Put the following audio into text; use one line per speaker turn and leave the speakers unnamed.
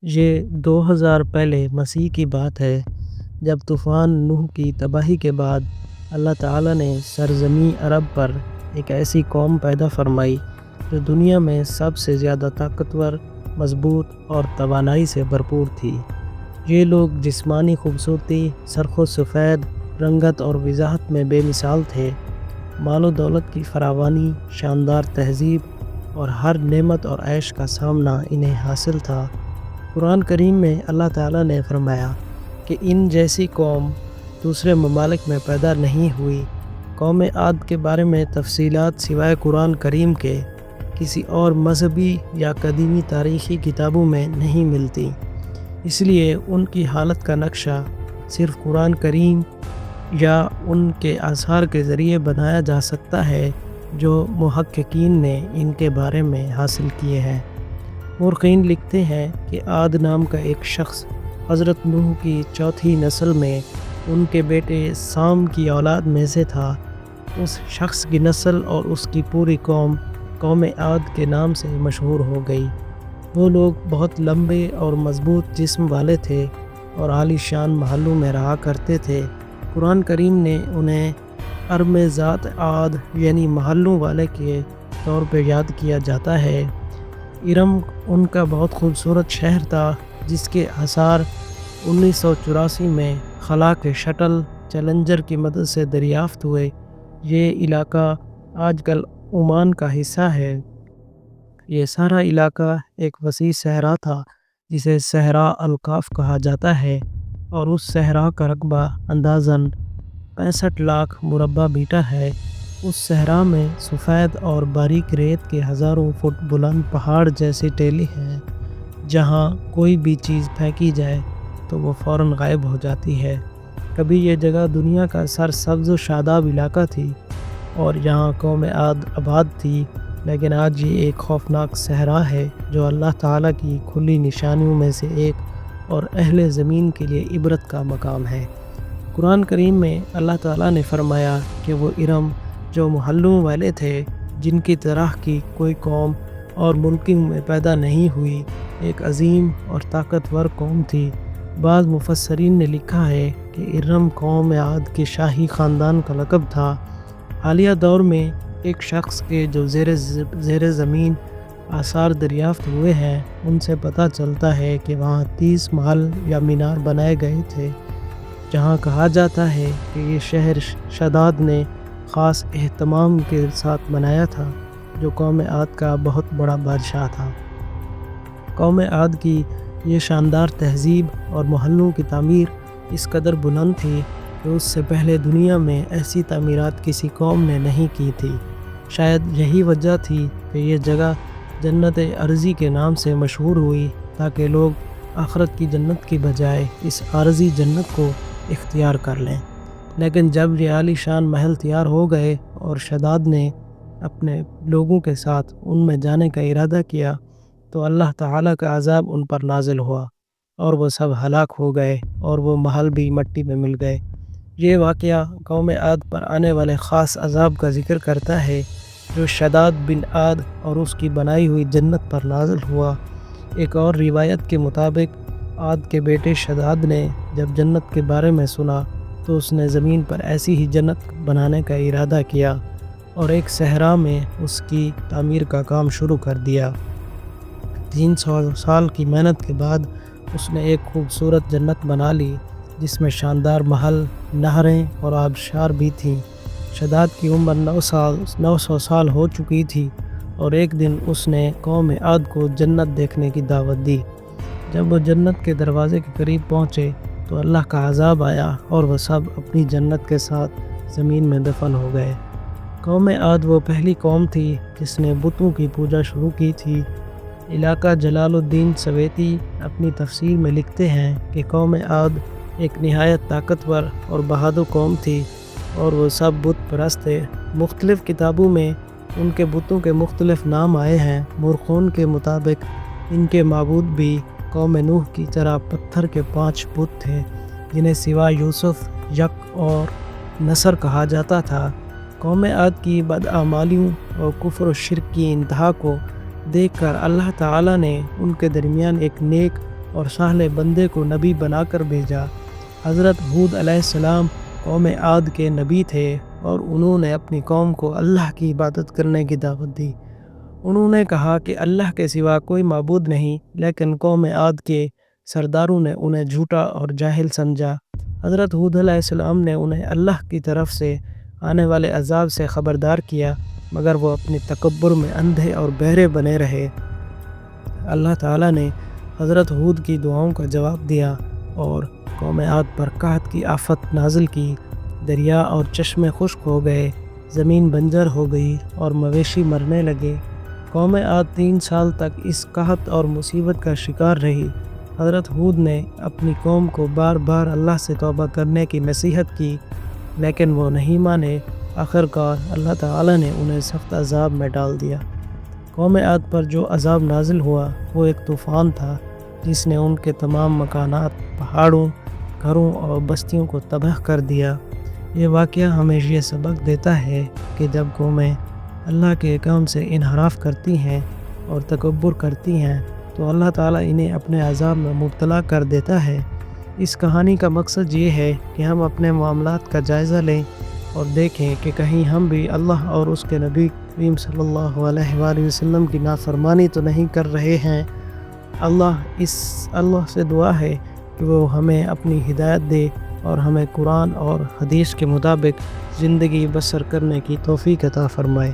یہ 2000 پہلے مسیح کی بات ہے، جب طوفان نوح کی تباہی کے بعد اللہ تعالیٰ نے سرزمین عرب پر ایک ایسی قوم پیدا فرمائی جو دنیا میں سب سے زیادہ طاقتور، مضبوط اور توانائی سے بھرپور تھی۔ یہ لوگ جسمانی خوبصورتی، سرخ و سفید رنگت اور وضاحت میں بے مثال تھے۔ مال و دولت کی فراوانی، شاندار تہذیب اور ہر نعمت اور عیش کا سامنا انہیں حاصل تھا۔ قرآن کریم میں اللہ تعالیٰ نے فرمایا کہ ان جیسی قوم دوسرے ممالک میں پیدا نہیں ہوئی۔ قوم عاد کے بارے میں تفصیلات سوائے قرآن کریم کے کسی اور مذہبی یا قدیمی تاریخی کتابوں میں نہیں ملتی، اس لیے ان کی حالت کا نقشہ صرف قرآن کریم یا ان کے آثار کے ذریعے بنایا جا سکتا ہے جو محققین نے ان کے بارے میں حاصل کیے ہیں۔ مورخین لکھتے ہیں کہ عاد نام کا ایک شخص حضرت نوح کی چوتھی نسل میں ان کے بیٹے سام کی اولاد میں سے تھا۔ اس شخص کی نسل اور اس کی پوری قوم عاد کے نام سے مشہور ہو گئی۔ وہ لوگ بہت لمبے اور مضبوط جسم والے تھے اور عالی شان محلوں میں رہا کرتے تھے۔ قرآن کریم نے انہیں ارم ذات عاد یعنی محلوں والے کے طور پہ یاد کیا جاتا ہے۔ ارم ان کا بہت خوبصورت شہر تھا جس کے آثار 1984 میں خلا کے شٹل چیلنجر کی مدد سے دریافت ہوئے۔ یہ علاقہ آج کل عمان کا حصہ ہے۔ یہ سارا علاقہ ایک وسیع صحرا تھا جسے صحرا الکاف کہا جاتا ہے، اور اس صحرا کا رقبہ اندازاً 65 لاکھ مربع میٹر ہے۔ اس صحرا میں سفید اور باریک ریت کے ہزاروں فٹ بلند پہاڑ جیسی ٹیلی ہیں، جہاں کوئی بھی چیز پھینکی جائے تو وہ فوراً غائب ہو جاتی ہے۔ کبھی یہ جگہ دنیا کا سرسبز و شاداب علاقہ تھی اور یہاں قوم عاد آباد تھی، لیکن آج یہ ایک خوفناک صحرا ہے جو اللہ تعالیٰ کی کھلی نشانیوں میں سے ایک اور اہل زمین کے لیے عبرت کا مقام ہے۔ قرآن کریم میں اللہ تعالیٰ نے فرمایا کہ وہ ارم جو محلوں والے تھے، جن کی طرح کی کوئی قوم اور ملک میں پیدا نہیں ہوئی، ایک عظیم اور طاقتور قوم تھی۔ بعض مفسرین نے لکھا ہے کہ ارم قوم عاد کے شاہی خاندان کا لقب تھا۔ حالیہ دور میں ایک شخص کے جو زیر زمین آثار دریافت ہوئے ہیں، ان سے پتہ چلتا ہے کہ وہاں 30 محل یا مینار بنائے گئے تھے، جہاں کہا جاتا ہے کہ یہ شہر شداد نے خاص اہتمام کے ساتھ بنایا تھا، جو قوم عاد کا بہت بڑا بادشاہ تھا۔ قوم عاد کی یہ شاندار تہذیب اور محلوں کی تعمیر اس قدر بلند تھی کہ اس سے پہلے دنیا میں ایسی تعمیرات کسی قوم نے نہیں کی تھی۔ شاید یہی وجہ تھی کہ یہ جگہ جنت ارضی کے نام سے مشہور ہوئی، تاکہ لوگ آخرت کی جنت کی بجائے اس عارضی جنت کو اختیار کر لیں۔ لیکن جب یہ عالی شان محل تیار ہو گئے اور شداد نے اپنے لوگوں کے ساتھ ان میں جانے کا ارادہ کیا، تو اللہ تعالیٰ کا عذاب ان پر نازل ہوا اور وہ سب ہلاک ہو گئے اور وہ محل بھی مٹی میں مل گئے۔ یہ واقعہ قوم عاد پر آنے والے خاص عذاب کا ذکر کرتا ہے جو شداد بن عاد اور اس کی بنائی ہوئی جنت پر نازل ہوا۔ ایک اور روایت کے مطابق عاد کے بیٹے شداد نے جب جنت کے بارے میں سنا تو اس نے زمین پر ایسی ہی جنت بنانے کا ارادہ کیا اور ایک صحرا میں اس کی تعمیر کا کام شروع کر دیا۔ 300 سال کی محنت کے بعد اس نے ایک خوبصورت جنت بنا لی جس میں شاندار محل، نہریں اور آبشار بھی تھیں۔ شداد کی عمر 900 سال ہو چکی تھی اور ایک دن اس نے قوم عاد کو جنت دیکھنے کی دعوت دی۔ جب وہ جنت کے دروازے کے قریب پہنچے تو اللہ کا عذاب آیا اور وہ سب اپنی جنت کے ساتھ زمین میں دفن ہو گئے۔ قوم عاد وہ پہلی قوم تھی جس نے بتوں کی پوجا شروع کی تھی۔ علاقہ جلال الدین سویتی اپنی تفسیر میں لکھتے ہیں کہ قوم عاد ایک نہایت طاقتور اور بہادر قوم تھی اور وہ سب بت پرست تھے۔ مختلف کتابوں میں ان کے بتوں کے مختلف نام آئے ہیں۔ مورخین کے مطابق ان کے معبود بھی قوم نوح کی طرح پتھر کے 5 بت تھے، جنہیں سوا یوسف، یک اور نصر کہا جاتا تھا۔ قوم عاد کی بدعمالیوں اور کفر و شرک کی انتہا کو دیکھ کر اللہ تعالیٰ نے ان کے درمیان ایک نیک اور صالح بندے کو نبی بنا کر بھیجا۔ حضرت ہود علیہ السلام قوم عاد کے نبی تھے اور انہوں نے اپنی قوم کو اللہ کی عبادت کرنے کی دعوت دی۔ انہوں نے کہا کہ اللہ کے سوا کوئی معبود نہیں، لیکن قوم عاد کے سرداروں نے انہیں جھوٹا اور جاہل سمجھا۔ حضرت ہود علیہ السلام نے انہیں اللہ کی طرف سے آنے والے عذاب سے خبردار کیا، مگر وہ اپنے تکبر میں اندھے اور بہرے بنے رہے۔ اللہ تعالیٰ نے حضرت ہود کی دعاؤں کا جواب دیا اور قوم عاد پر قحط کی آفت نازل کی۔ دریا اور چشمے خشک ہو گئے، زمین بنجر ہو گئی اور مویشی مرنے لگے۔ قوم عاد 3 سال تک اس قحط اور مصیبت کا شکار رہی۔ حضرت ہود نے اپنی قوم کو بار بار اللہ سے توبہ کرنے کی نصیحت کی، لیکن وہ نہیں مانے۔ آخرکار اللہ تعالیٰ نے انہیں سخت عذاب میں ڈال دیا۔ قوم عاد پر جو عذاب نازل ہوا وہ ایک طوفان تھا جس نے ان کے تمام مکانات، پہاڑوں، گھروں اور بستیوں کو تباہ کر دیا۔ یہ واقعہ ہمیں یہ سبق دیتا ہے کہ جب قومیں اللہ کے احکام سے انحراف کرتی ہیں اور تکبر کرتی ہیں تو اللہ تعالیٰ انہیں اپنے عذاب میں مبتلا کر دیتا ہے۔ اس کہانی کا مقصد یہ ہے کہ ہم اپنے معاملات کا جائزہ لیں اور دیکھیں کہ کہیں ہم بھی اللہ اور اس کے نبی کریم صلی اللہ علیہ وآلہ وسلم کی نافرمانی تو نہیں کر رہے ہیں۔ اللہ سے دعا ہے کہ وہ ہمیں اپنی ہدایت دے اور ہمیں قرآن اور حدیث کے مطابق زندگی بسر کرنے کی توفیق عطا فرمائے۔